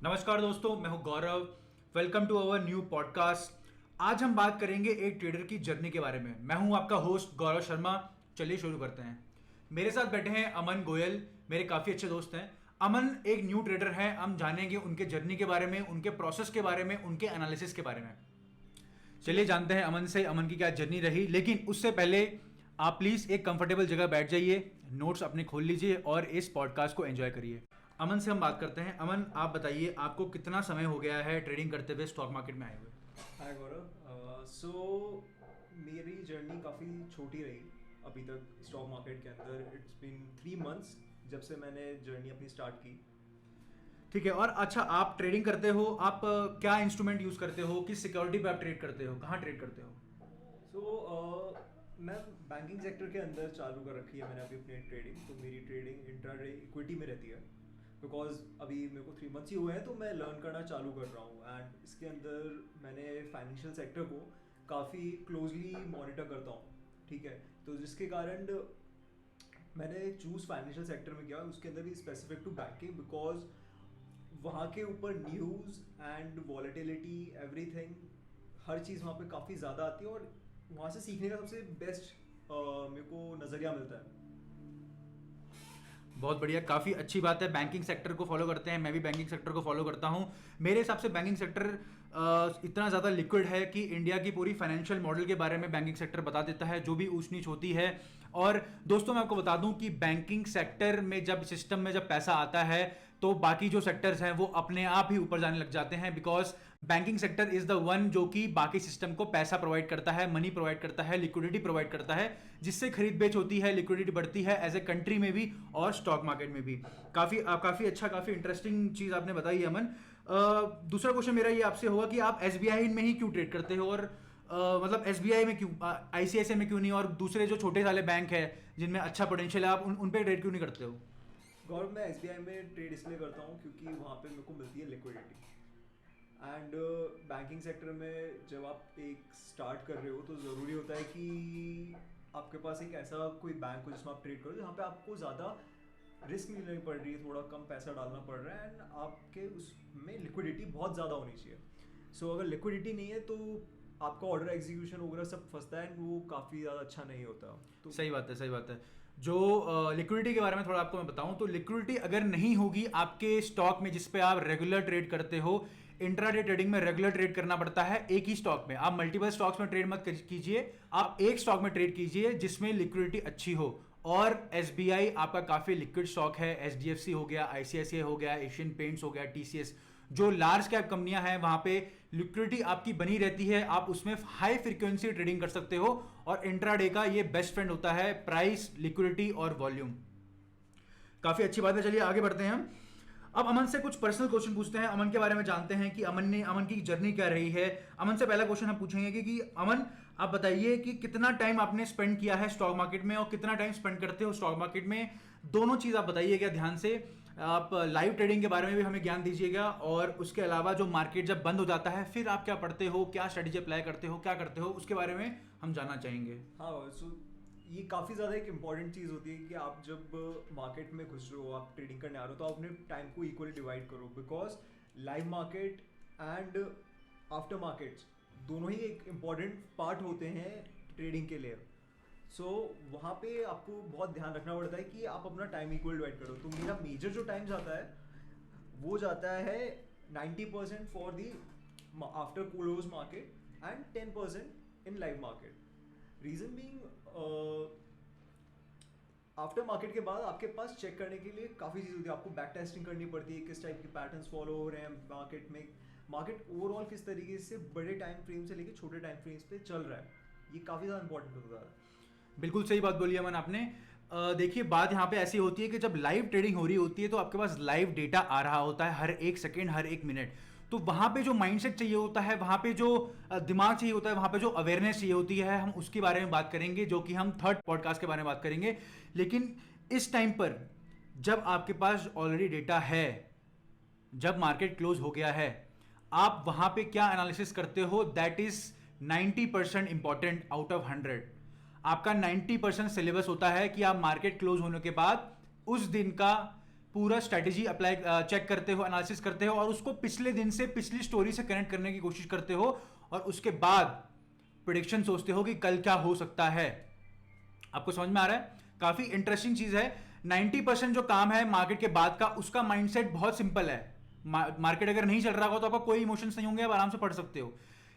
नमस्कार दोस्तों, मैं हूं Gaurav. Welcome to our new podcast. आज हम बात करेंगे एक ट्रेडर की जर्नी के बारे में। मैं हूं आपका होस्ट गौरव शर्मा। चलिए शुरू करते हैं। मेरे साथ बैठे हैं अमन गोयल, मेरे काफ़ी अच्छे दोस्त हैं। अमन एक न्यू ट्रेडर हैं। हम जानेंगे उनके जर्नी के बारे में, उनके प्रोसेस के बारे में, उनके एनालिसिस के बारे में। चलिए जानते हैं अमन से, अमन की क्या जर्नी रही। लेकिन उससे पहले आप प्लीज़ एक कंफर्टेबल जगह बैठ जाइए, नोट्स अपने खोल लीजिए और इस पॉडकास्ट को एंजॉय करिए। अमन से हम बात करते हैं। अमन, आप बताइए, आपको कितना समय हो गया है ट्रेडिंग करते हुए स्टॉक मार्केट में आए हुए? हाय गौरव। सो मेरी जर्नी काफ़ी छोटी रही अभी तक स्टॉक मार्केट के अंदर। इट्स बीन 3 months जब से मैंने जर्नी अपनी स्टार्ट की। ठीक है। और अच्छा, आप ट्रेडिंग करते हो, आप क्या इंस्ट्रूमेंट यूज करते हो, किस सिक्योरिटी पे आप ट्रेड करते हो, कहाँ ट्रेड करते हो? मैं बैंकिंग सेक्टर के अंदर चालू कर रखी है मैंने अभी अपनी ट्रेडिंग। तो मेरी ट्रेडिंग इंट्राडे इक्विटी में रहती है, बिकॉज अभी मेरे को 3 months ही हुए हैं तो मैं लर्न करना चालू कर रहा हूँ। एंड इसके अंदर मैंने फाइनेंशियल सेक्टर को काफ़ी क्लोजली मॉनिटर करता हूँ, ठीक है। तो जिसके कारण मैंने चूज़ फाइनेंशियल सेक्टर में किया, उसके अंदर भी स्पेसिफिक टू बैंकिंग, बिकॉज वहाँ के ऊपर न्यूज़ एंड वॉलेटिलिटी एवरीथिंग, हर चीज़ वहाँ पे काफ़ी ज़्यादा आती है और वहाँ से सीखने का सबसे बेस्ट मेरे को नज़रिया मिलता है। बहुत बढ़िया, काफ़ी अच्छी बात है। बैंकिंग सेक्टर को फॉलो करते हैं, मैं भी बैंकिंग सेक्टर को फॉलो करता हूं। मेरे हिसाब से बैंकिंग सेक्टर इतना ज़्यादा लिक्विड है कि इंडिया की पूरी फाइनेंशियल मॉडल के बारे में बैंकिंग सेक्टर बता देता है, जो भी ऊंच नीच होती है। और दोस्तों, मैं आपको बता दूं कि बैंकिंग सेक्टर में जब सिस्टम में जब पैसा आता है तो बाकी जो सेक्टर्स हैं वो अपने आप ही ऊपर जाने लग जाते हैं, because banking sector is the one जो कि बाकी सिस्टम को पैसा प्रोवाइड करता है, मनी प्रोवाइड करता है, लिक्विडिटी प्रोवाइड करता है, जिससे खरीद बेच होती है, लिक्विडिटी बढ़ती है एज ए कंट्री में भी और स्टॉक मार्केट में भी। काफी अच्छा, काफी इंटरेस्टिंग चीज आपने बताई है अमन। दूसरा क्वेश्चन मेरा ये आपसे होगा कि आप एसबीआई में ही क्यों ट्रेड करते हो, और मतलब एसबीआई में क्यों, आईसीआईसीआई में क्यों नहीं, और दूसरे जो छोटे साले बैंक है जिनमें अच्छा पोटेंशियल है, आप उन पे ट्रेड क्यों नहीं करते हो? गौरव, मैं एसबीआई में ट्रेड इसलिए करता हूँ क्योंकि वहाँ पे मेरे को मिलती है लिक्विडिटी। एंड बैंकिंग सेक्टर में जब आप एक स्टार्ट कर रहे हो तो ज़रूरी होता है कि आपके पास एक ऐसा कोई बैंक हो जिसमें आप ट्रेड करो, जहाँ पे आपको ज़्यादा रिस्क नहीं लेनी पड़ रही है, थोड़ा कम पैसा डालना पड़ रहा है, एंड आपके उसमें लिक्विडिटी बहुत ज़्यादा होनी चाहिए। सो अगर लिक्विडिटी नहीं है तो आपका ऑर्डर एग्जीक्यूशन वगैरह सब फंसता है एंड वो काफ़ी ज़्यादा अच्छा नहीं होता। तो सही बात है, सही बात है। जो लिक्विडिटी के बारे में थोड़ा आपको मैं बताऊं तो लिक्विडिटी अगर नहीं होगी आपके स्टॉक में जिस पे आप रेगुलर ट्रेड करते हो, इंट्राडे ट्रेडिंग में रेगुलर ट्रेड करना पड़ता है एक ही स्टॉक में। आप मल्टीपल स्टॉक्स में ट्रेड मत कीजिए, आप एक स्टॉक में ट्रेड कीजिए जिसमें लिक्विडिटी अच्छी हो। और एसबीआई आपका काफी लिक्विड स्टॉक है, एचडीएफसी हो गया, आईसीआईसीआई हो गया, एशियन पेंट्स हो गया, टीसीएस, जो लार्ज कैप कंपनियां हैं वहां पे लिक्विडिटी आपकी बनी रहती है, आप उसमें हाई फ्रीक्वेंसी ट्रेडिंग कर सकते हो। और इंट्राडे का ये बेस्ट फ्रेंड होता है प्राइस, लिक्विडिटी और वॉल्यूम। काफी अच्छी बात है। चलिए आगे बढ़ते हैं हम। अब अमन से कुछ पर्सनल क्वेश्चन पूछते हैं, अमन के बारे में जानते हैं कि अमन की जर्नी क्या रही है। अमन से पहला क्वेश्चन हम पूछेंगे कि अमन, आप बताइए कि कितना टाइम आपने स्पेंड किया है स्टॉक मार्केट में और कितना टाइम स्पेंड करते हो स्टॉक मार्केट में। दोनों चीज आप बताइएगा ध्यान से। आप लाइव ट्रेडिंग के बारे में भी हमें ज्ञान दीजिएगा, और उसके अलावा जो मार्केट जब बंद हो जाता है फिर आप क्या पढ़ते हो, क्या स्ट्रेटेजी अप्लाई करते हो, क्या करते हो, उसके बारे में हम जानना चाहेंगे। हाँ, सो ये काफ़ी ज़्यादा एक इम्पॉर्टेंट चीज़ होती है कि आप जब मार्केट में घुस रहे हो, आप ट्रेडिंग करने आ रहे हो, तो आप अपने टाइम को इक्वली डिवाइड करो, because live market and after markets दोनों ही एक इम्पॉर्टेंट पार्ट होते हैं ट्रेडिंग के लिए। सो वहाँ पे आपको बहुत ध्यान रखना पड़ता है कि आप अपना टाइम इक्वल डिवाइड करो। तो मेरा मेजर जो टाइम जाता है वो जाता है 90% for the after close market and 10% in live market. Reason being, after market के बाद आपके पास चेक करने के लिए काफ़ी चीज़ होती है। आपको बैक टेस्टिंग करनी पड़ती है, किस टाइप के पैटर्न्स फॉलो हो रहे हैं मार्केट में, मार्केट ओवरऑल किस तरीके से बड़े टाइम फ्रेम से लेकर छोटे टाइम फ्रेम्स पे चल रहा है। ये काफ़ी ज़्यादा इंपॉर्टेंट होता है। बिल्कुल सही बात बोली अमन आपने। देखिए, बात यहाँ पे ऐसी होती है कि जब लाइव ट्रेडिंग हो रही होती है तो आपके पास लाइव डेटा आ रहा होता है हर एक सेकेंड, हर एक मिनट। तो वहां पे जो माइंडसेट चाहिए होता है, वहां पे जो दिमाग चाहिए होता है, वहां पे जो अवेयरनेस चाहिए होती है, हम उसके बारे में बात करेंगे, जो कि हम थर्ड पॉडकास्ट के बारे में बात करेंगे। लेकिन इस टाइम पर जब आपके पास ऑलरेडी डेटा है, जब मार्केट क्लोज हो गया है, आप वहां पे क्या एनालिसिस करते हो, that is 90% important out of 100। आपका 90% सिलेबस होता है कि आप मार्केट क्लोज होने के बाद उस दिन का पूरा स्ट्रैटेजी अप्लाई चेक करते हो, एनालिसिस करते हो और उसको पिछले दिन से पिछली स्टोरी से कनेक्ट करने की कोशिश करते हो और उसके बाद प्रेडिक्शन सोचते हो कि कल क्या हो सकता है। आपको समझ में आ रहा है? काफी इंटरेस्टिंग चीज है। 90% जो काम है मार्केट के बाद का, उसका माइंडसेट बहुत सिंपल है। मार्केट अगर नहीं चल रहा होगा तो आपका कोई इमोशंस नहीं होंगे, आप आराम से पढ़ सकते हो।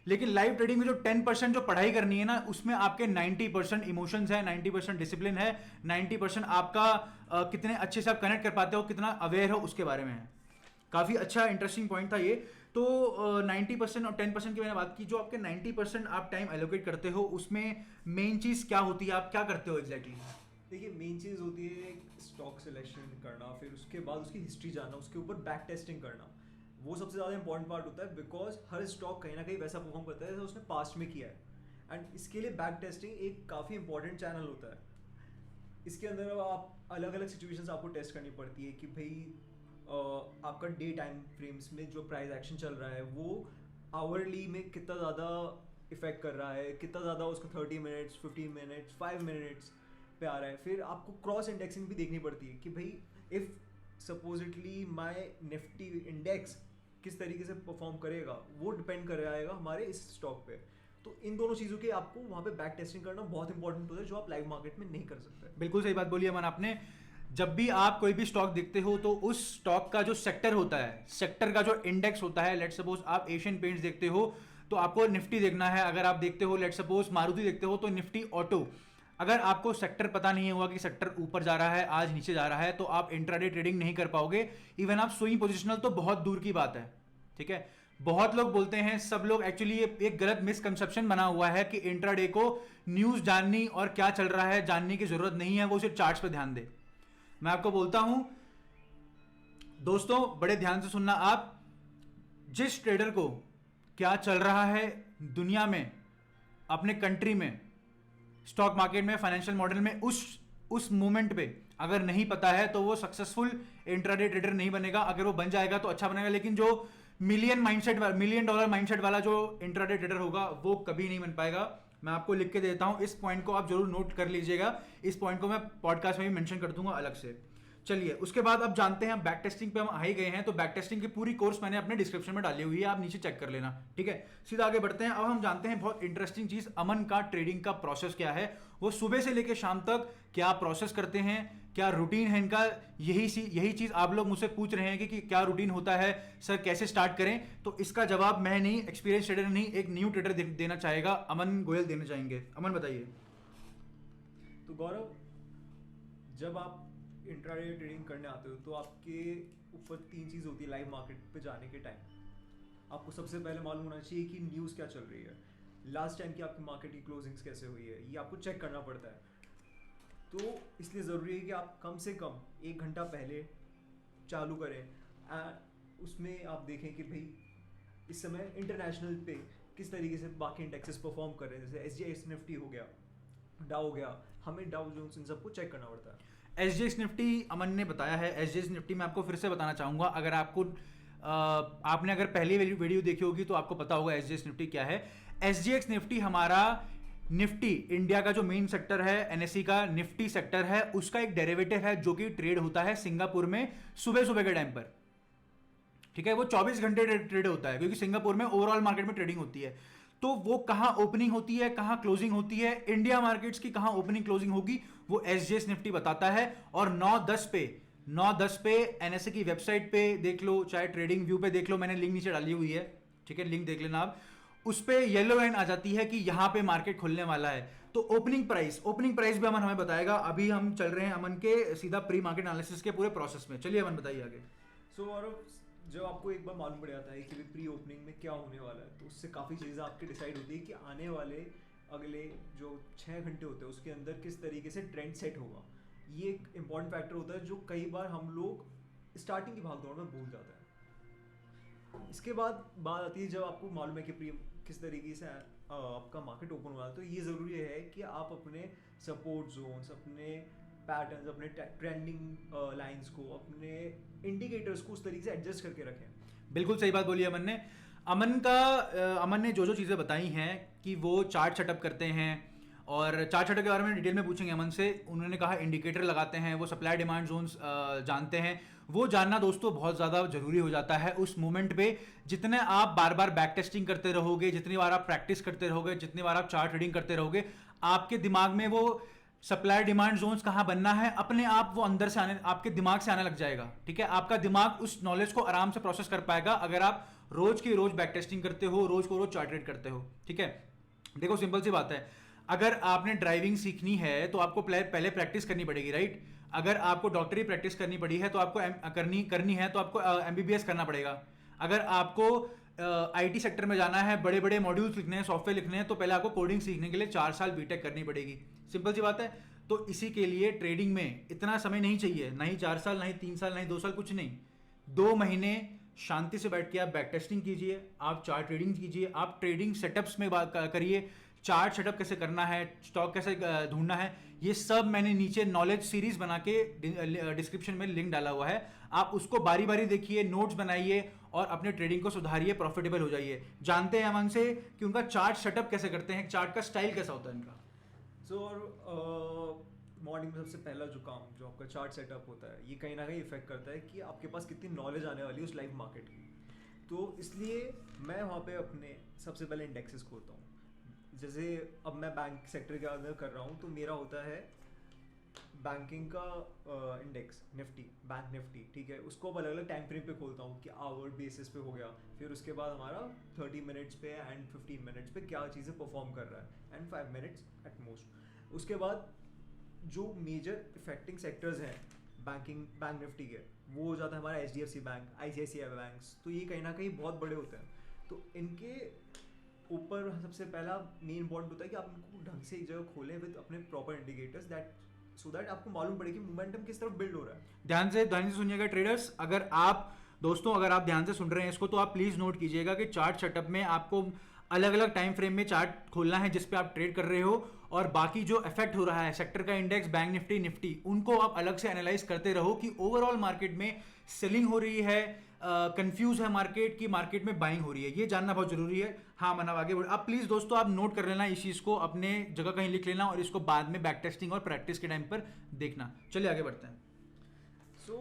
लेकिन लाइव ट्रेडिंग में जो 10% जो पढ़ाई करनी है ना, उसमें आपके 90% इमोशंस है, 90% डिसिप्लिन है, 90% आपका कितने अच्छे से आप कनेक्ट कर पाते हो, कितना अवेयर हो उसके बारे में है। काफी अच्छा इंटरेस्टिंग पॉइंट था ये। तो 90% और 10% की मैंने बात की। जो आपके 90% आप टाइम एलोकेट करते हो उसमें मेन चीज क्या होती है, आप क्या करते हो एग्जैक्टली? देखिए, मेन चीज़ होती है स्टॉक सिलेक्शन करना, फिर उसके बाद उसकी हिस्ट्री जानना, उसके ऊपर बैक टेस्टिंग करना। वो सबसे ज़्यादा इंपॉर्टेंट पार्ट होता है, बिकॉज हर स्टॉक कहीं ना कहीं वैसा परफॉर्म करता है जैसे उसने पास्ट में किया है। एंड इसके लिए बैक टेस्टिंग एक काफ़ी इंपॉर्टेंट चैनल होता है। इसके अंदर आप अलग अलग सिचुएशंस आपको टेस्ट करनी पड़ती है कि भाई आपका डे टाइम फ्रेम्स में जो प्राइस एक्शन चल रहा है वो आवरली में कितना ज़्यादा इफेक्ट कर रहा है, कितना ज़्यादा उसका 30 मिनट्स, 15 मिनट्स, 5 मिनट्स पे आ रहा है। फिर आपको क्रॉस इंडेक्सिंग भी देखनी पड़ती है कि भाई if supposedly my Nifty index किस तरीके से परफॉर्म करेगा, वो डिपेंड कर जाएगा हमारे इस स्टॉक पे। तो इन दोनों चीज़ों के आपको वहाँ पे बैक टेस्टिंग करना बहुत इंपॉर्टेंट होता है, जो आप लाइव मार्केट में नहीं कर सकते। बिल्कुल सही बात बोली अमन आपने। जब भी आप कोई भी स्टॉक देखते हो तो उस स्टॉक का जो सेक्टर होता है, सेक्टर का जो इंडेक्स होता है, लेट्स सपोज आप एशियन पेंट्स देखते हो तो आपको निफ्टी देखना है। अगर आप देखते हो लेट्स सपोज मारुति देखते हो तो निफ्टी ऑटो। अगर आपको सेक्टर पता नहीं हुआ कि सेक्टर ऊपर जा रहा है आज नीचे जा रहा है, तो आप इंट्राडे ट्रेडिंग नहीं कर पाओगे। इवन आप स्विंग पोजिशनल तो बहुत दूर की बात है। ठीक है, बहुत लोग बोलते हैं, सब लोग एक्चुअली एक गलत मिसकंसेप्शन बना हुआ है कि इंट्राडे को न्यूज जाननी और क्या चल रहा है जानने की जरूरत नहीं है, वो सिर्फ चार्ट्स पे ध्यान दे। मैं आपको बोलता हूं दोस्तों, बड़े ध्यान से सुनना आप, जिस ट्रेडर को क्या चल रहा है दुनिया में, अपने कंट्री में, स्टॉक मार्केट में, फाइनेंशियल मॉडल में, उस मोमेंट पे अगर नहीं पता है तो वो सक्सेसफुल इंट्राडे ट्रेडर नहीं बनेगा। अगर वो बन जाएगा तो अच्छा बनेगा, लेकिन जो मिलियन डॉलर माइंडसेट वाला जो इंट्राडे ट्रेडर होगा वो कभी नहीं बन पाएगा। मैं आपको लिख के देता हूं, इस पॉइंट को आप जरूर नोट कर लीजिएगा। इस पॉइंट को मैं पॉडकास्ट में भी मेंशन कर दूंगा अलग से। चलिए उसके बाद अब जानते हैं, बैक टेस्टिंग पे हम आ ही गए हैं, तो बैक टेस्टिंग की पूरी कोर्स मैंने अपने डिस्क्रिप्शन में डाली हुई है, आप नीचे चेक कर लेना। ठीक है, सीधा आगे बढ़ते हैं। अब हम जानते हैं बहुत इंटरेस्टिंग चीज, अमन का ट्रेडिंग का प्रोसेस क्या है। वो सुबह से लेकर शाम तक क्या प्रोसेस करते हैं, क्या रूटीन है इनका। यही चीज आप लोग मुझसे पूछ रहे हैं कि क्या रूटीन होता है सर, कैसे स्टार्ट करें। तो इसका जवाब मैं नहीं, एक्सपीरियंस ट्रेडर नहीं, एक न्यू ट्रेडर देना चाहेगा, अमन गोयल देना चाहेंगे। अमन बताइए। तो गौरव, जब आप इंट्राडे ट्रेडिंग करने आते हो तो आपके ऊपर 3 चीज़ होती है लाइव मार्केट पे जाने के टाइम। आपको सबसे पहले मालूम होना चाहिए कि न्यूज़ क्या चल रही है, लास्ट टाइम की आपकी मार्केट की क्लोजिंग्स कैसे हुई है, ये आपको चेक करना पड़ता है। तो इसलिए ज़रूरी है कि आप कम से कम 1 घंटा पहले चालू करें। उसमें आप देखें कि भाई इस समय इंटरनेशनल पे किस तरीके से बाकी इंडेक्सेस परफॉर्म कर रहे हैं। जैसे SGX निफ्टी हो गया, डाउ हो गया, हमें डाउ जोन्स इन सबको चेक करना पड़ता है। SGX निफ्टी अमन ने बताया है। SGX निफ्टी मैं आपको फिर से बताना चाहूंगा, अगर आपको आपने अगर पहली वीडियो देखी होगी तो आपको पता होगा SGX निफ्टी क्या है। SGX निफ्टी हमारा निफ्टी इंडिया का जो मेन सेक्टर है, NSE का निफ्टी सेक्टर है, उसका एक डेरिवेटिव है जो कि ट्रेड होता है सिंगापुर में सुबह सुबह के टाइम पर। ठीक है, वो 24 घंटे ट्रेड होता है क्योंकि सिंगापुर में ओवरऑल मार्केट में ट्रेडिंग होती है। तो वो कहां ओपनिंग होती है, कहां क्लोजिंग होती है, इंडिया मार्केट्स की कहां ओपनिंग क्लोजिंग होगी, वो SGX निफ्टी बताता है। और 9:10 पे NSE की वेबसाइट पे देख लो, चाहे ट्रेडिंग व्यू पे देख लो, मैंने लिंक नीचे डाली हुई है। ठीक है, लिंक देख लेना आप। उस पे येलो लाइन आ जाती है कि यहां पे मार्केट खुलने वाला है। तो ओपनिंग प्राइस भी अमन हमें बताएगा। अभी हम चल रहे हैं अमन के सीधा प्री मार्केट एनालिसिस के पूरे प्रोसेस में। चलिए अमन बताइए आगे। और जब आपको एक बार मालूम पड़ जाता है कि प्री ओपनिंग में क्या होने वाला है, तो उससे काफ़ी चीज़ें आपकी डिसाइड होती है कि आने वाले अगले जो 6 घंटे होते हैं उसके अंदर किस तरीके से ट्रेंड सेट होगा। ये एक इम्पॉर्टेंट फैक्टर होता है जो कई बार हम लोग स्टार्टिंग की भागदौड़ में भूल जाते हैं। इसके बाद बात आती है जब आपको मालूम है कि किस तरीके से आपका मार्केट ओपन हुआ है, तो ये ज़रूरी है कि आप अपने सपोर्ट जोन्स, अपने पैटर्न्स, अपने ट्रेंडिंग लाइंस को, अपने इंडिकेटर्स को उस तरीके से एडजस्ट करके रखें। बिल्कुल सही बात बोली अमन ने। अमन ने जो चीज़ें बताई हैं कि वो चार्ट सेटअप करते हैं और चार्ट चार्ट के बारे में डिटेल में पूछेंगे अमन से। उन्होंने कहा इंडिकेटर लगाते हैं, वो सप्लाई डिमांड जोन्स जानते हैं। वो जानना दोस्तों बहुत ज़्यादा जरूरी हो जाता है उस मोमेंट पे। जितने आप बार बार बैक टेस्टिंग करते रहोगे, जितनी बार आप प्रैक्टिस करते रहोगे, जितनी बार आप चार्ट रीडिंग करते रहोगे, आपके दिमाग में वो सप्लाई डिमांड जोन्स कहाँ बनना है अपने आप वो अंदर से आने, आपके दिमाग से आने लग जाएगा। ठीक है, आपका दिमाग उस नॉलेज को आराम से प्रोसेस कर पाएगा अगर आप रोज की रोज बैक टेस्टिंग करते हो, रोज को रोज चार्ट रीड करते हो। ठीक है, देखो सिंपल सी बात है, अगर आपने ड्राइविंग सीखनी है तो आपको पहले प्रैक्टिस करनी पड़ेगी, राइट। अगर आपको डॉक्टरी प्रैक्टिस करनी पड़ी है तो आपको करनी है तो आपको एमबीबीएस करना पड़ेगा। अगर आपको आईटी सेक्टर में जाना है, बड़े बड़े मॉड्यूल्स लिखने हैं, सॉफ्टवेयर लिखने हैं, तो पहले आपको कोडिंग सीखने के लिए 4 साल बीटेक करनी पड़ेगी। सिंपल सी बात है। तो इसी के लिए ट्रेडिंग में इतना समय नहीं चाहिए, ना ही 4 साल, ना ही 3 साल, ना ही 2 साल, कुछ नहीं। 2 महीने शांति से बैठ के आप बैक टेस्टिंग कीजिए, आप चार्ट ट्रेडिंग कीजिए, आप ट्रेडिंग सेटअप्स में बात करिए, चार्ट सेटअप कैसे करना है, स्टॉक कैसे ढूंढना है, ये सब मैंने नीचे नॉलेज सीरीज बना के डिस्क्रिप्शन में लिंक डाला हुआ है। आप उसको बारी बारी देखिए, नोट्स बनाइए और अपने ट्रेडिंग को सुधारिए, प्रॉफिटेबल हो जाइए। जानते हैं अमन से कि उनका चार्ट सेटअप कैसे करते हैं, चार्ट का स्टाइल कैसा होता है इनका। मॉर्निंग में सबसे पहला जो काम, जो आपका चार्ट सेटअप होता है, ये कहीं ना कहीं इफेक्ट करता है कि आपके पास कितनी नॉलेज आने वाली है उस लाइव मार्केट की। तो इसलिए मैं वहाँ पे अपने सबसे पहले इंडेक्सेस खोलता हूँ। जैसे अब मैं बैंक सेक्टर के अंदर कर रहा हूँ तो मेरा होता है बैंकिंग का इंडेक्स निफ्टी, बैंक निफ्टी। ठीक है, उसको अब अलग अलग टाइम फ्रेम पे खोलता हूँ कि आवर बेसिस पे हो गया, फिर उसके बाद हमारा 30 मिनट्स पे एंड 15 मिनट्स पे क्या चीज़ें परफॉर्म कर रहा है, एंड 5 मिनट्स एट मोस्ट। उसके बाद जो मेजर इफेक्टिंग सेक्टर्स हैं बैंक निफ्टी के, वो हो जाता है हमारा HDFC बैंक, ICICI बैंक्स। तो ये कहीं ना कहीं बहुत बड़े होते हैं। तो इनके ऊपर सबसे पहला मेन इंपॉर्टेंट होता है कि आप इनको ढंग से एक जगह खोलें विद अपने proper indicators, that so that आपको मालूम पड़े कि मोमेंटम किस तरफ बिल्ड हो रहा है। ध्यान से सुनिएगा ट्रेडर्स। अगर आप दोस्तों अगर आप ध्यान से सुन रहे हैं इसको, तो आप प्लीज नोट कीजिएगा कि चार्ट सेटअप में आपको अलग अलग टाइम फ्रेम में चार्ट खोलना है जिस पे आप ट्रेड कर रहे हो, और बाकी जो इफेक्ट हो रहा है सेक्टर का इंडेक्स, बैंक निफ्टी, उनको आप अलग से एनालाइज करते रहो कि ओवरऑल मार्केट में सेलिंग हो रही है, कंफ्यूज है मार्केट, की मार्केट में बाइंग हो रही है। ये जानना बहुत जरूरी है। हाँ मना आगे बढ़, आप प्लीज दोस्तों आप नोट कर लेना इस चीज को, अपने जगह कहीं लिख लेना, और इसको बाद में बैक टेस्टिंग और प्रैक्टिस के टाइम पर देखना। चलिए आगे बढ़ते हैं। सो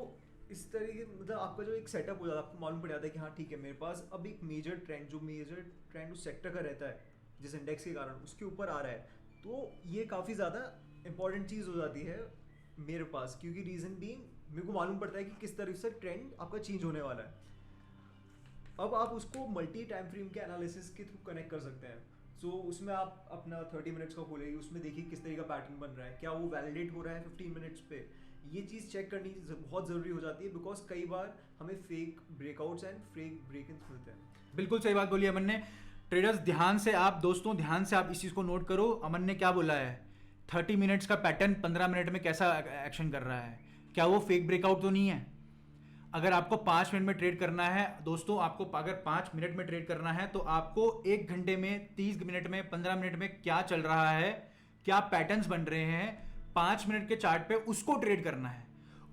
इस तरीके मतलब आपका जो एक सेटअप हो जाता है, आपको मालूम पड़ जाता है कि हाँ ठीक है, मेरे पास अब एक मेजर ट्रेंड उस सेक्टर का रहता है जिस इंडेक्स के कारण उसके ऊपर आ रहा है। तो ये काफ़ी ज़्यादा इंपॉर्टेंट चीज़ हो जाती है मेरे पास, क्योंकि रीज़न बीइंग मेरे को मालूम पड़ता है कि किस तरह से ट्रेंड आपका चेंज होने वाला है। अब आप उसको मल्टी टाइम फ्रेम के एनालिसिस के थ्रू कनेक्ट कर सकते हैं। सो उसमें आप अपना 30 मिनट्स का खोलेंगे, उसमें देखिए किस तरीके का पैटर्न बन रहा है, क्या वो वैलिडेट हो रहा है 15 मिनट्स पे। ये चीज़ चेक करनी बहुत ज़रूरी हो जाती है, बिकॉज कई बार हमें fake breakouts and fake break ins मिलते हैं। बिल्कुल सही बात बोली अमन ने। ट्रेडर्स ध्यान से आप दोस्तों ध्यान से आप इस चीज़ को नोट करो। अमन ने क्या बोला है, 30 मिनट्स का पैटर्न 15 मिनट में कैसा एक्शन कर रहा है, क्या वो फेक ब्रेकआउट तो नहीं है। अगर आपको 5 मिनट में ट्रेड करना है दोस्तों, आपको अगर 5 मिनट में ट्रेड करना है तो आपको 1 घंटे में, 30 मिनट में, 15 मिनट में क्या चल रहा है, क्या पैटर्न्स बन रहे हैं 5 मिनट के चार्ट पे, उसको ट्रेड करना है।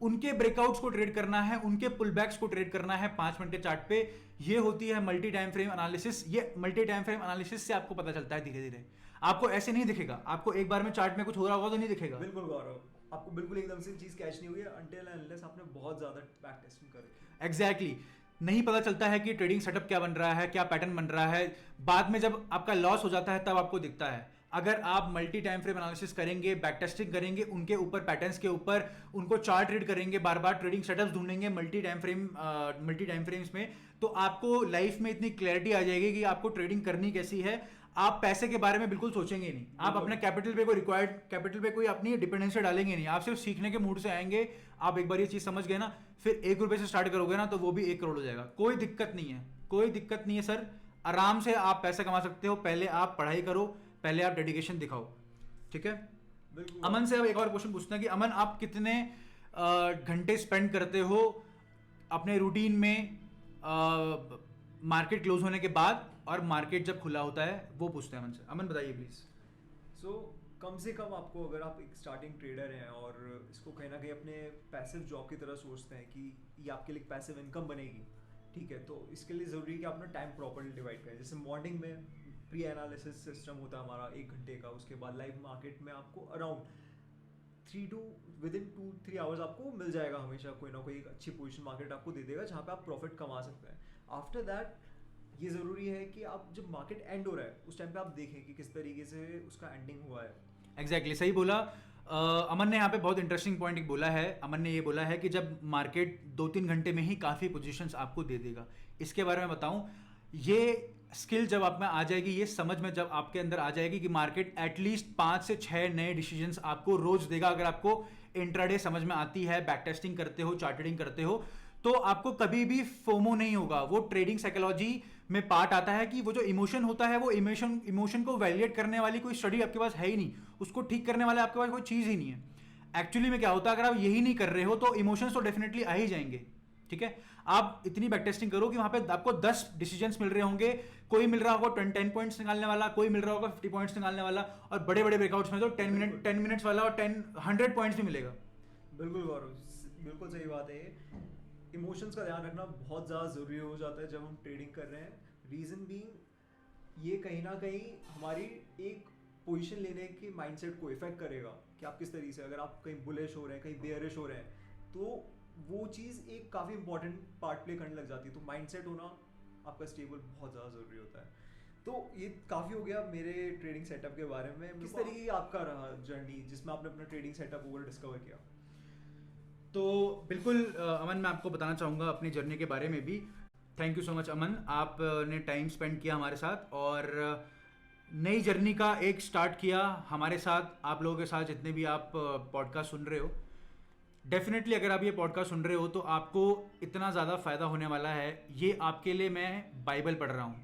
उनके ब्रेकआउट्स को ट्रेड करना है, उनके पुलबैक्स को ट्रेड करना है 5 मिनट के चार्ट पे। ये होती है मल्टी टाइम फ्रेम एनालिसिस। ये मल्टी टाइम फ्रेम एनालिसिस से आपको पता चलता है धीरे धीरे। आपको ऐसे नहीं दिखेगा, आपको एक बार में चार्ट में कुछ हो रहा होगा तो नहीं दिखेगा। बिल्कुल गौरव, आपको बिल्कुल एकदम से चीज़ कैच नहीं हुई है अनटिल अनलेस आपने बहुत ज़्यादा बैक टेस्टिंग करी। एग्जैक्टली नहीं पता चलता है कि ट्रेडिंग सेटअप क्या बन रहा है, क्या पैटर्न बन रहा है। बाद में जब आपका लॉस हो जाता है तब आपको दिखता है। अगर आप मल्टी टाइम फ्रेम एनालिसिस करेंगे, बैक टेस्टिंग करेंगे, उनके ऊपर पैटर्न्स के ऊपर, उनको चार्ट रीड करेंगे, बार बार ट्रेडिंग सेटअप्स ढूंढेंगे मल्टी टाइम फ्रेम्स में, तो आपको लाइफ में इतनी क्लैरिटी आ जाएगी कि आपको ट्रेडिंग करनी कैसी है। आप पैसे के बारे में बिल्कुल सोचेंगे नहीं, आप अपने कैपिटल पे कोई रिक्वायर्ड कैपिटल पे कोई अपनी डिपेंडेंसी डालेंगे नहीं, आप सिर्फ सीखने के मूड से आएंगे। आप एक बार ये चीज़ समझ गए ना, फिर 1 रुपये से स्टार्ट करोगे ना तो वो भी 1 करोड़ हो जाएगा। कोई दिक्कत नहीं है, कोई दिक्कत नहीं है सर, आराम से आप पैसे कमा सकते हो। पहले आप पढ़ाई करो, पहले आप डेडिकेशन दिखाओ, ठीक है। अमन से अब एक और क्वेश्चन पूछते हैं कि अमन आप कितने घंटे स्पेंड करते हो अपने रूटीन में मार्केट क्लोज होने के बाद और मार्केट जब खुला होता है, वो पूछते हैं अमन से। अमन बताइए प्लीज। सो कम से कम आपको, अगर आप एक स्टार्टिंग ट्रेडर हैं और इसको कहीं ना कहीं अपने पैसिव जॉब की तरह सोचते हैं कि ये आपके लिए पैसिव इनकम बनेगी, ठीक है, तो इसके लिए ज़रूरी है कि आप अपना टाइम प्रॉपर्ली डिवाइड करें। जैसे मॉर्निंग में प्री एनालिसिस सिस्टम होता है हमारा 1 घंटे का, उसके बाद लाइव मार्केट में आपको अराउंड 2-3 आवर्स आपको मिल जाएगा हमेशा, कोई ना कोई एक अच्छी पोजीशन मार्केट आपको दे देगा जहाँ पे आप प्रॉफिट कमा सकते हैं। आफ्टर दैट ये ज़रूरी है कि आप जब मार्केट एंड हो रहा है उस टाइम पे आप देखें कि किस तरीके से उसका एंडिंग हुआ है। एग्जैक्टली सही बोला। अमन ने यहाँ पे बहुत इंटरेस्टिंग पॉइंट एक बोला है। अमन ने ये बोला है कि जब मार्केट 2-3 घंटे में ही काफ़ी पोजीशंस आपको दे देगा। इसके बारे में बताऊं, ये स्किल जब आप में आ जाएगी, ये समझ में जब आपके अंदर आ जाएगी कि मार्केट एटलीस्ट 5 से 6 नए डिसीजंस आपको रोज देगा, अगर आपको इंट्राडे समझ में आती है, बैक टेस्टिंग करते हो, चार्टरिंग करते हो, तो आपको कभी भी फोमो नहीं होगा। वो ट्रेडिंग साइकोलॉजी में पार्ट आता है कि वो जो इमोशन होता है, वो इमोशन को वैलिडेट करने वाली कोई स्टडी आपके पास है ही नहीं, उसको ठीक करने वाला आपके पास कोई चीज़ ही नहीं है। एक्चुअली में क्या होता है, अगर आप यही नहीं कर रहे हो तो इमोशंस तो डेफिनेटली आ ही जाएंगे। ठीक है, आप इतनी बैक टेस्टिंग करो कि वहां पे आपको 10 डिसीजंस मिल रहे होंगे, कोई मिल रहा होगा 10 पॉइंट्स निकालने वाला, कोई मिल रहा होगा 50 पॉइंट्स निकालने वाला, और बड़े बड़े ब्रेकआउट्स में तो 10 मिनट्स वाला और 100 पॉइंट्स भी मिलेगा। बिल्कुल गौरव, बिल्कुल सही बात है। इमोशंस का ध्यान रखना बहुत ज़्यादा ज़रूरी हो जाता है जब हम ट्रेडिंग कर रहे हैं। रीज़न बीइंग ये कहीं ना कहीं हमारी एक पोजीशन लेने की माइंडसेट को इफेक्ट करेगा कि आप किस तरीके से, अगर आप कहीं बुलिश हो रहे हैं, कहीं बेयरिश हो रहे हैं, तो वो चीज़ एक काफ़ी इंपॉर्टेंट पार्ट प्ले करने लग जाती है। तो माइंडसेट होना आपका स्टेबल बहुत ज़्यादा ज़रूरी होता है। तो ये काफ़ी हो गया मेरे ट्रेडिंग सेटअप के बारे में। किस तरीके की आपका रहा जर्नी जिसमें आपने अपना ट्रेडिंग सेटअप ओवर डिस्कवर किया? तो बिल्कुल अमन, मैं आपको बताना चाहूँगा अपनी जर्नी के बारे में भी। थैंक यू सो मच अमन, आपने टाइम स्पेंड किया हमारे साथ और नई जर्नी का एक स्टार्ट किया हमारे साथ, आप लोगों के साथ, जितने भी आप पॉडकास्ट सुन रहे हो। डेफिनेटली अगर आप ये पॉडकास्ट सुन रहे हो तो आपको इतना ज़्यादा फ़ायदा होने वाला है। ये आपके लिए मैं बाइबल पढ़ रहा हूँ,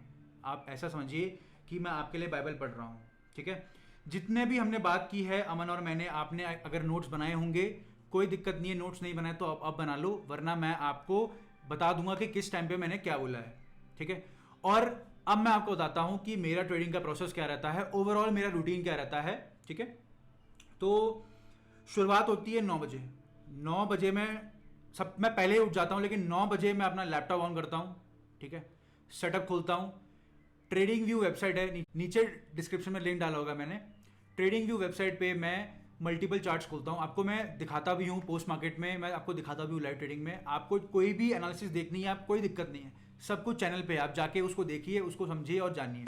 आप ऐसा समझिए कि मैं आपके लिए बाइबल पढ़ रहा हूँ। ठीक है, जितने भी हमने बात की है अमन और मैंने, आपने अगर नोट्स बनाए होंगे, कोई दिक्कत नहीं है, नोट्स नहीं बनाए तो अब बना लो, वरना मैं आपको बता दूंगा कि किस टाइम पे मैंने क्या बोला है। ठीक है, और अब मैं आपको बताता हूँ कि मेरा ट्रेडिंग का प्रोसेस क्या रहता है, ओवरऑल मेरा रूटीन क्या रहता है। ठीक है, तो शुरुआत होती है 9 बजे। 9 बजे मैं पहले ही उठ जाता हूँ, लेकिन 9 बजे मैं अपना लैपटॉप ऑन करता हूँ। ठीक है, सेटअप खोलता हूँ। ट्रेडिंग व्यू वेबसाइट है, नीचे डिस्क्रिप्शन में लिंक डाला होगा मैंने। ट्रेडिंग व्यू वेबसाइट पे मैं मल्टीपल चार्ट्स खोलता हूँ, आपको मैं दिखाता भी हूँ पोस्ट मार्केट में, मैं आपको दिखाता भी हूँ लाइव ट्रेडिंग में। आपको कोई भी एनालिसिस देखनी है, आप कोई दिक्कत नहीं है, सब कुछ चैनल पे, आप जाके उसको देखिए, उसको समझिए और जानिए।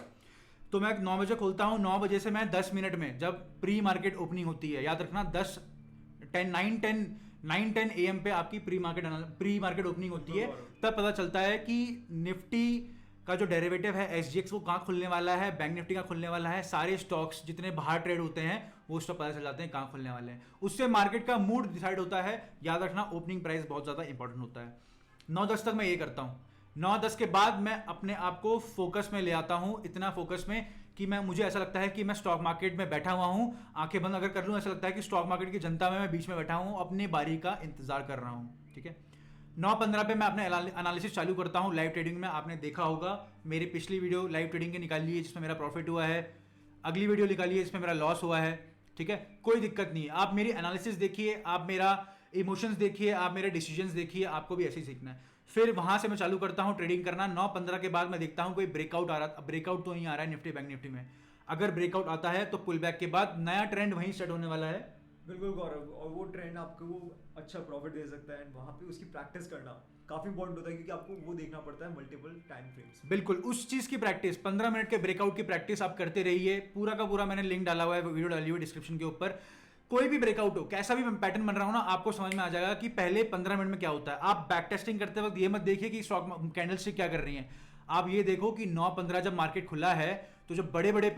तो मैं 9 बजे खोलता हूँ। 9 बजे से मैं 10 मिनट में, जब प्री मार्केट ओपनिंग होती है, याद रखना 9-10 AM पे आपकी प्री मार्केट ओपनिंग होती है, तब पता चलता है कि निफ्टी का जो डेरिवेटिव है SGX वो कहाँ खुलने वाला है, बैंक निफ्टी का खुलने वाला है, सारे स्टॉक्स जितने बाहर ट्रेड होते हैं वो स्टॉक पता चल जाते हैं कहाँ खुलने वाले हैं। उससे मार्केट का मूड डिसाइड होता है। याद रखना ओपनिंग प्राइस बहुत ज़्यादा इंपॉर्टेंट होता है। 9-10 तक मैं ये करता हूँ। 9-10 के बाद मैं अपने आप को फोकस में ले आता हूँ, इतना फोकस में कि मुझे ऐसा लगता है कि मैं स्टॉक मार्केट में बैठा हुआ हूँ, आंखें बंद अगर कर लूँ ऐसा लगता है कि स्टॉक मार्केट की जनता में मैं बीच में बैठा हूँ, अपनी बारी का इंतजार कर रहा हूँ। ठीक है, 9:15 पे मैं अपने एनालिसिस चालू करता हूँ लाइव ट्रेडिंग में। आपने देखा होगा मेरी पिछली वीडियो लाइव ट्रेडिंग की निकाली है जिसमें मेरा प्रॉफिट हुआ है, अगली वीडियो निकाली है जिसमें मेरा लॉस हुआ है। ठीक है, कोई दिक्कत नहीं, आप मेरी एनालिसिस देखिए, आप मेरा इमोशंस देखिए, आप मेरे डिसीजंस देखिए, आपको भी ऐसे ही सीखना है। फिर वहां से मैं चालू करता हूँ ट्रेडिंग करना। 9:15 के बाद मैं देखता हूँ कोई ब्रेकआउट आ रहा, ब्रेकआउट तो नहीं आ रहा है निफ्टी बैंक निफ्टी में। अगर ब्रेकआउट आता है तो पुल बैक के बाद नया ट्रेंड वहीं सेट होने वाला है। बिल्कुल गौरव, और वो ट्रेंड आपको वो अच्छा प्रॉफिट दे सकता है। वहाँ पे उसकी प्रैक्टिस करना काफी इंपॉर्टेंट होता है क्योंकि आपको वो देखना पड़ता है मल्टीपल टाइम फ्रेम्स। बिल्कुल, उस चीज की प्रैक्टिस, 15 मिनट के ब्रेकआउट की प्रैक्टिस आप करते रहिए। पूरा का पूरा मैंने लिंक डाला हुआ है, वीडियो डाली हुई है डिस्क्रिप्शन के ऊपर। कोई भी ब्रेकआउट हो, कैसा भी पैटर्न बन रहा हो ना, आपको समझ में आ जाएगा कि पहले 15 मिनट में क्या होता है। आप बैक टेस्टिंग करते वक्त ये मत देखिए कि स्टॉक कैंडल स्टिक क्या कर रही है, आप ये देखो कि 9:15 जब मार्केट खुला है तो जो बड़े बड़े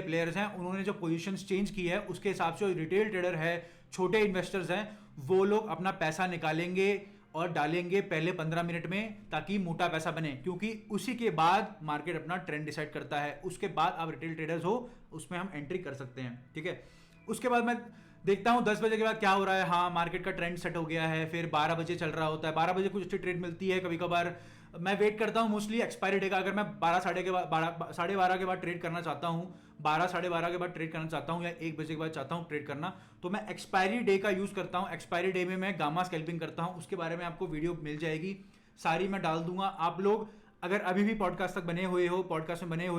प्लेयर्स हैं उन्होंने जो पोजीशंस चेंज की है उसके हिसाब से रिटेल ट्रेडर है, छोटे इन्वेस्टर्स हैं, वो लोग अपना पैसा निकालेंगे और डालेंगे पहले 15 मिनट में, ताकि मोटा पैसा बने, क्योंकि उसी के बाद मार्केट अपना ट्रेंड डिसाइड करता है। उसके बाद आप रिटेल ट्रेडर्स हो, उसमें हम एंट्री कर सकते हैं। ठीक है, उसके बाद मैं देखता हूँ 10 बजे के बाद क्या हो रहा है। हाँ, मार्केट का ट्रेंड सेट हो गया है। फिर 12 बजे चल रहा होता है, 12 बजे कुछ अच्छी ट्रेड मिलती है। कभी कभार मैं वेट करता हूँ मोस्टली एक्सपायरी डे का। अगर मैं 12 साढ़े 12 के बाद ट्रेड करना चाहता हूँ, 12 साढ़े 12 के बाद ट्रेड करना चाहता हूँ, या 1 बजे के बाद चाहता हूँ ट्रेड करना, तो मैं एक्सपायरी डे का यूज़ करता हूँ। एक्सपायरी डे में मैं गामा स्कैल्पिंग करता हूँ, उसके बारे में आपको वीडियो मिल जाएगी, सारी मैं डाल दूंगा। आप लोग अगर अभी भी पॉडकास्ट में बने हुए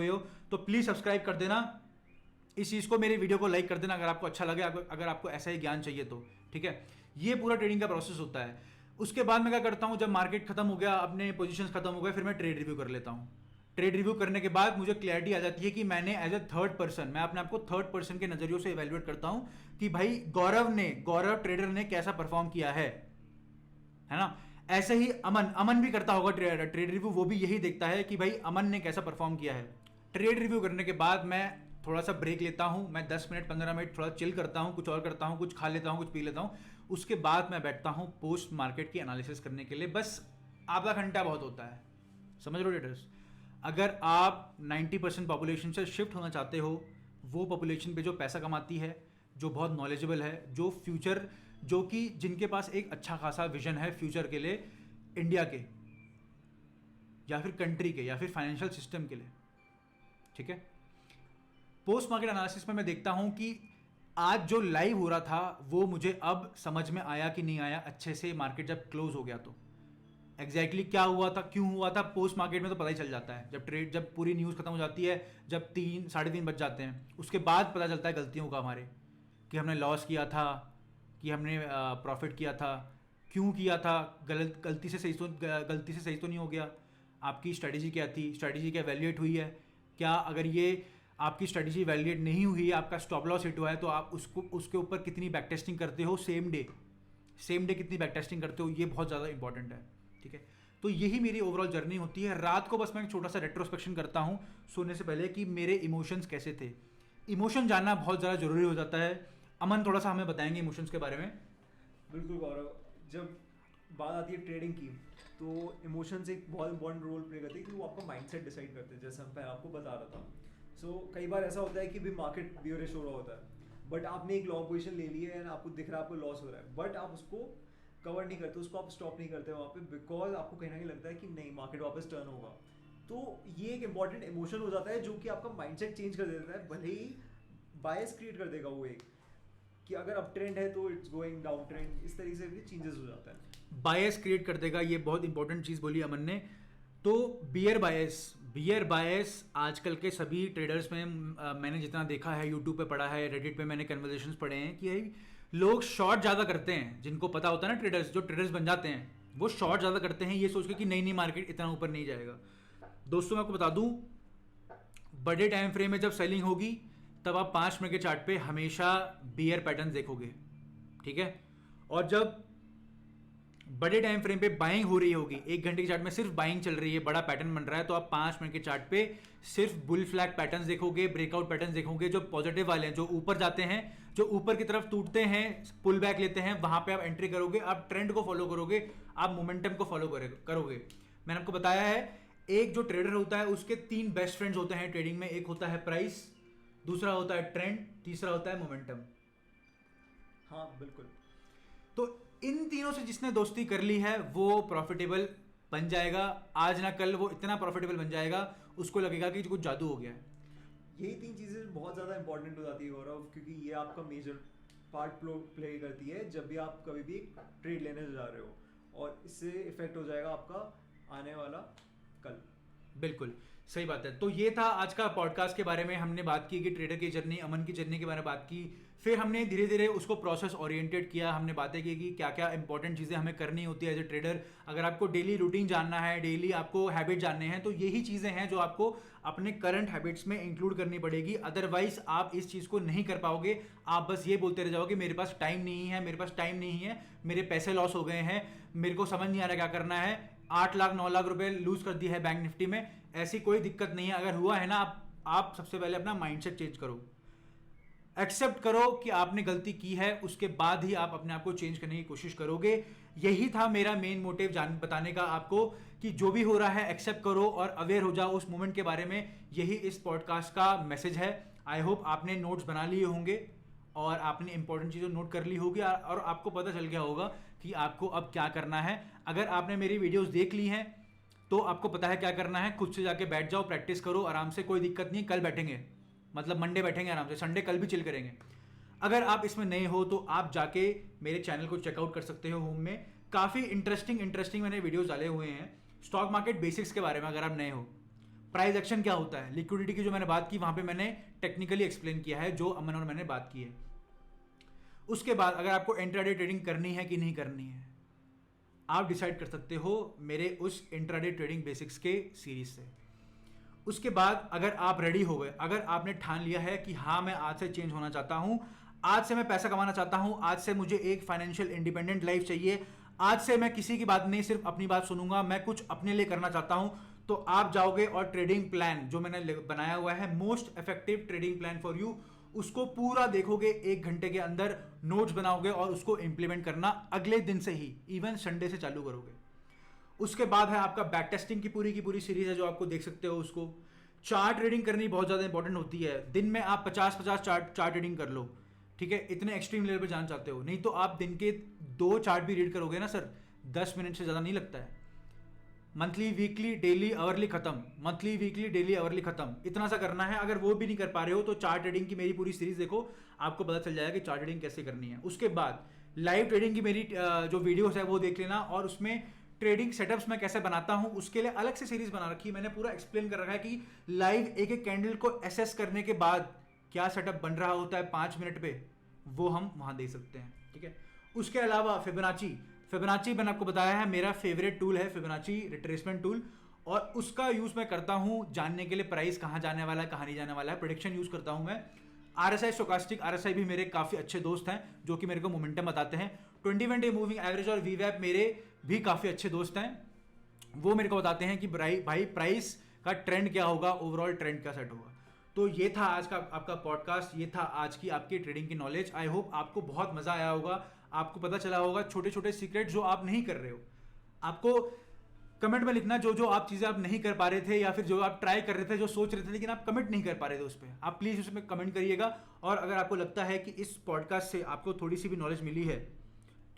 हो तो प्लीज़ सब्सक्राइब कर देना इस चीज़ को, मेरे वीडियो को लाइक कर देना अगर आपको अच्छा लगे, अगर आपको ऐसा ही ज्ञान चाहिए तो, ठीक है। ये पूरा ट्रेडिंग का प्रोसेस होता है। उसके बाद मैं क्या करता हूँ, जब मार्केट खत्म हो गया, अपने पोजीशंस खत्म हो गए, फिर मैं ट्रेड रिव्यू कर लेता हूँ। ट्रेड रिव्यू करने के बाद मुझे क्लैरिटी आ जाती है कि मैंने एज ए थर्ड पर्सन, मैं अपने आप को थर्ड पर्सन के नज़रियों से इवेल्युएट करता हूँ कि भाई गौरव ट्रेडर ने कैसा परफॉर्म किया है ना। ऐसे ही अमन भी करता होगा ट्रेड रिव्यू, वो भी यही देखता है कि भाई अमन ने कैसा परफॉर्म किया है। ट्रेड रिव्यू करने के बाद मैं थोड़ा सा ब्रेक लेता हूँ, मैं 10 मिनट 15 मिनट थोड़ा चिल करता हूँ, कुछ और करता हूँ, कुछ खा लेता हूँ, कुछ पी लेता हूँ। उसके बाद मैं बैठता हूँ पोस्ट मार्केट की एनालिसिस करने के लिए। बस आधा घंटा बहुत होता है, समझ लो ट्रेडर्स। अगर आप 90% पॉपुलेशन से शिफ्ट होना चाहते हो, वो पॉपुलेशन पे जो पैसा कमाती है, जो बहुत नॉलेजेबल है, जो फ्यूचर, जो कि जिनके पास एक अच्छा खासा विजन है फ्यूचर के लिए, इंडिया के या फिर कंट्री के या फिर फाइनेंशियल सिस्टम के लिए, ठीक है। पोस्ट मार्केट एनालिसिस में मैं देखता हूं कि आज जो लाइव हो रहा था वो मुझे अब समझ में आया कि नहीं आया अच्छे से, मार्केट जब क्लोज हो गया तो एग्जैक्टली क्या हुआ था, क्यों हुआ था, पोस्ट मार्केट में तो पता ही चल जाता है। जब पूरी न्यूज़ खत्म हो जाती है, जब 3 साढ़े 3 बज जाते हैं, उसके बाद पता चलता है गलतियों का हमारे, कि हमने लॉस किया था, कि हमने प्रॉफिट किया था, क्यों किया था, गलती से सही तो नहीं हो गया, आपकी स्ट्रेटजी क्या थी, स्ट्रेटजी क्या वैल्यूएट हुई है क्या, अगर ये आपकी स्ट्रेटजी वैल्यूएट नहीं हुई है, आपका स्टॉप लॉस हिट हुआ है, तो आप उसके ऊपर कितनी बैक टेस्टिंग करते हो, सेम डे कितनी बैक टेस्टिंग करते हो, ये बहुत ज़्यादा इंपॉर्टेंट है, ठीक है। तो यही मेरी ओवरऑल जर्नी होती है। रात को बस मैं एक छोटा सा रेट्रोस्पेक्शन करता हूँ सोने से पहले कि मेरे इमोशंस कैसे थे। इमोशन जानना बहुत ज़्यादा ज़रूरी हो जाता है। अमन थोड़ा सा हमें बताएंगे इमोशंस के बारे में। बिल्कुल गौरव, जब बात आती है ट्रेडिंग की तो इमोशंस एक बहुत इंपॉर्टेंट रोल प्ले करते हैं कि वो आपका माइंडसेट डिसाइड करते हैं, जैसे मैं आपको बता रहा था। कई बार ऐसा होता है कि भी मार्केट बियरिश हो रहा होता है, बट आपने एक लॉन्ग पोजीशन ले ली है एंड आपको दिख रहा है आपको लॉस हो रहा है, बट आप उसको कवर नहीं करते, उसको आप स्टॉप नहीं करते वहाँ पे, बिकॉज आपको कहीं ना कहीं लगता है कि नहीं मार्केट वापस टर्न होगा। तो ये एक इंपॉर्टेंट इमोशन हो जाता है जो कि आपका माइंडसेट चेंज कर देता है, भले ही बायस क्रिएट कर देगा वो एक, कि अगर अप ट्रेंड है तो इट्स गोइंग डाउन ट्रेंड, इस तरीके से भी चेंजेस हो जाता है। बायस क्रिएट कर देगा, ये बहुत इंपॉर्टेंट चीज़ बोली अमन ने। तो बियर बायस आजकल के सभी ट्रेडर्स में मैंने जितना देखा है, यूट्यूब पे पढ़ा है, रेडिट पे मैंने कन्वर्सेशंस पढ़े हैं कि लोग शॉर्ट ज़्यादा करते हैं। जिनको पता होता है ना, ट्रेडर्स बन जाते हैं, वो शॉर्ट ज़्यादा करते हैं ये सोच के कि नहीं मार्केट इतना ऊपर नहीं जाएगा। दोस्तों मैं आपको बता दूं, बड़े टाइम फ्रेम में जब सेलिंग होगी तब आप 5 मिनट के चार्ट पे हमेशा बियर पैटर्न देखोगे, ठीक है। और जब बड़े टाइम फ्रेम पे बाइंग हो रही होगी, 1 घंटे के चार्ट में सिर्फ बाइंग चल रही है, बड़ा पैटर्न बन रहा है, तो आप 5 मिनट के चार्ट पे सिर्फ बुल फ्लैग पैटर्न्स देखोगे, ब्रेकआउट पैटर्न्स देखोगे, जो पॉजिटिव वाले हैं, जो ऊपर जाते हैं, जो ऊपर की तरफ टूटते हैं, पुल बैक लेते हैं, वहां पे आप एंट्री करोगे, आप ट्रेंड को फॉलो करोगे, आप मोमेंटम को फॉलो करोगे। मैंने आपको बताया है, एक जो ट्रेडर होता है उसके 3 बेस्ट फ्रेंड्स होते हैं ट्रेडिंग में। एक होता है प्राइस, दूसरा होता है ट्रेंड, तीसरा होता है मोमेंटम। हाँ बिल्कुल। तो इन तीनों से जिसने दोस्ती कर ली है वो प्रॉफिटेबल बन जाएगा। आज ना कल वो इतना प्रॉफिटेबल बन जाएगा, उसको लगेगा कि कुछ जादू हो गया है। यही 3 चीज़ें बहुत ज़्यादा इंपॉर्टेंट हो जाती है गौरव, क्योंकि ये आपका मेजर पार्ट प्ले करती है जब भी आप कभी भी ट्रेड लेने जा रहे हो, और इससे इफेक्ट हो जाएगा आपका आने वाला कल। बिल्कुल सही बात है। तो ये था आज का पॉडकास्ट के बारे में, हमने बात की कि ट्रेडर की जर्नी, अमन की जर्नी के बारे में बात की। फिर हमने धीरे धीरे उसको प्रोसेस ओरिएंटेड किया, हमने बातें की कि क्या क्या इंपॉर्टेंट चीज़ें हमें करनी होती है एज ए ट्रेडर। अगर आपको डेली रूटीन जानना है, डेली आपको हैबिट जानने हैं, तो यही चीज़ें हैं जो आपको अपने करंट हैबिट्स में इंक्लूड करनी पड़ेगी। अदरवाइज आप इस चीज़ को नहीं कर पाओगे। आप बस ये बोलते रह जाओगे मेरे पास टाइम नहीं है, मेरे पास टाइम नहीं है, मेरे पैसे लॉस हो गए हैं, मेरे को समझ नहीं आ रहा क्या करना है, 8 लाख 9 लाख रुपए लूज कर दिया है बैंक निफ्टी में। ऐसी कोई दिक्कत नहीं है। अगर हुआ है ना, आप सबसे पहले अपना माइंडसेट चेंज करो, एक्सेप्ट करो कि आपने गलती की है, उसके बाद ही आप अपने आप को चेंज करने की कोशिश करोगे। यही था मेरा मेन मोटिव बताने का आपको, कि जो भी हो रहा है एक्सेप्ट करो और अवेयर हो जाओ उस मोमेंट के बारे में। यही इस पॉडकास्ट का मैसेज है। आई होप आपने नोट्स बना लिए होंगे और आपने इंपॉर्टेंट चीज़ें नोट कर ली होगी, और आपको पता चल गया होगा कि आपको अब क्या करना है। अगर आपने मेरी वीडियोस देख ली हैं तो आपको पता है क्या करना है। खुद से जाके बैठ जाओ, प्रैक्टिस करो आराम से, कोई दिक्कत नहीं। कल बैठेंगे, मतलब मंडे बैठेंगे आराम से, संडे कल भी चिल करेंगे। अगर आप इसमें नए हो तो आप जाके मेरे चैनल को चेकआउट कर सकते हो। होम में काफ़ी इंटरेस्टिंग मैंने वीडियोस डाले हुए हैं। स्टॉक मार्केट बेसिक्स के बारे में अगर आप नए हो, प्राइस एक्शन क्या होता है, लिक्विडिटी की जो मैंने बात की वहां पे मैंने टेक्निकली एक्सप्लेन किया है, जो अमन और मैंने बात की है। उसके बाद अगर आपको इंट्राडे ट्रेडिंग करनी है कि नहीं करनी है, आप डिसाइड कर सकते हो मेरे उस इंट्राडे ट्रेडिंग बेसिक्स के सीरीज से। उसके बाद अगर आप रेडी हो गए, अगर आपने ठान लिया है कि हाँ मैं आज से चेंज होना चाहता हूँ, आज से मैं पैसा कमाना चाहता हूँ, आज से मुझे एक फाइनेंशियल इंडिपेंडेंट लाइफ चाहिए, आज से मैं किसी की बात नहीं सिर्फ अपनी बात सुनूंगा, मैं कुछ अपने लिए करना चाहता हूँ, तो आप जाओगे और ट्रेडिंग प्लान जो मैंने बनाया हुआ है, most effective trading plan for you, उसको पूरा देखोगे 1 घंटे के अंदर, नोट्स बनाओगे और उसको इंप्लीमेंट करना अगले दिन से ही, इवन संडे से चालू करोगे। उसके बाद है आपका बैक टेस्टिंग की पूरी सीरीज है जो आपको देख सकते हो। उसको चार्ट ट्रेडिंग करनी बहुत ज़्यादा इंपॉर्टेंट होती है। दिन में आप 50-50 चार्ट ट्रेडिंग कर लो, ठीक है, इतने एक्सट्रीम लेवल पे जाना चाहते हो, नहीं तो आप दिन के 2 चार्ट भी रीड करोगे ना सर, 10 मिनट से ज़्यादा नहीं लगता है। मंथली, वीकली, डेली, आवरली खत्म, मंथली, वीकली, डेली, आवरली खत्म, इतना सा करना है। अगर वो भी नहीं कर पा रहे हो तो चार्ट ट्रेडिंग की मेरी पूरी सीरीज देखो, आपको पता चल जाएगा कि चार्ट ट्रेडिंग कैसे करनी है। उसके बाद लाइव ट्रेडिंग की मेरी जो वीडियोस है वो देख लेना, और उसमें ट्रेडिंग सेटअप्स मैं कैसे बनाता हूं उसके लिए अलग से सीरीज बना रखी है। मैंने पूरा एक्सप्लेन कर रखा है कि लाइव एक एक कैंडल को एसेस करने के बाद क्या सेटअप बन रहा होता है 5 मिनट पे, वो हम वहां दे सकते हैं, ठीक है। उसके अलावा फिबोनाची मैंने आपको बताया है मेरा फेवरेट टूल है, फिबोनाची रिट्रेसमेंट टूल, और उसका यूज मैं करता हूं जानने के लिए प्राइस कहां जाने वाला है, कहां नहीं जाने वाला है, प्रेडिक्शन यूज करता हूं मैं। RSI, स्टोकास्टिक RSI भी मेरे काफी अच्छे दोस्त हैं जो कि मेरे को मोमेंटम बताते हैं। 21 डे मूविंग एवरेज और VWAP मेरे भी काफी अच्छे दोस्त हैं, वो मेरे को बताते हैं कि भाई प्राइस का ट्रेंड क्या होगा, ओवरऑल ट्रेंड क्या सेट होगा। तो ये था आज का आपका पॉडकास्ट, ये था आज की आपकी ट्रेडिंग की नॉलेज। आई होप आपको बहुत मजा आया होगा, आपको पता चला होगा छोटे छोटे सीक्रेट जो आप नहीं कर रहे हो। आपको कमेंट में लिखना जो आप चीज़ें आप नहीं कर पा रहे थे, या फिर जो आप ट्राई कर रहे थे, जो सोच रहे थे लेकिन आप कमेंट नहीं कर पा रहे थे, उस पर आप प्लीज़ उसमें कमेंट करिएगा। और अगर आपको लगता है कि इस पॉडकास्ट से आपको थोड़ी सी भी नॉलेज मिली है,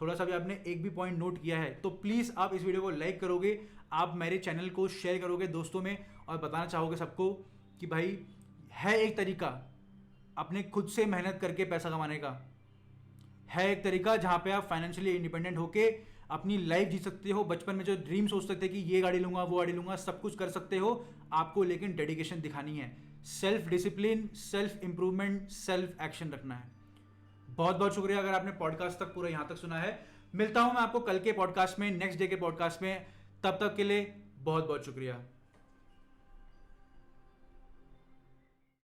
थोड़ा सा भी आपने एक भी पॉइंट नोट किया है, तो प्लीज़ आप इस वीडियो को लाइक करोगे, आप मेरे चैनल को शेयर करोगे दोस्तों में, और बताना चाहोगे सबको कि भाई है एक तरीका अपने खुद से मेहनत करके पैसा कमाने का, है एक तरीका जहाँ पे आप फाइनेंशियली इंडिपेंडेंट होके अपनी लाइफ जी सकते हो। बचपन में जो ड्रीम सोचते थे कि ये गाड़ी लूंगा, वो गाड़ी लूंगा, सब कुछ कर सकते हो आपको, लेकिन डेडिकेशन दिखानी है, self discipline, self improvement, self action रखना है। बहुत बहुत शुक्रिया अगर आपने पॉडकास्ट तक पूरा यहाँ तक सुना है। मिलता हूँ मैं आपको कल के पॉडकास्ट में, नेक्स्ट डे के पॉडकास्ट में, तब तक के लिए बहुत बहुत शुक्रिया।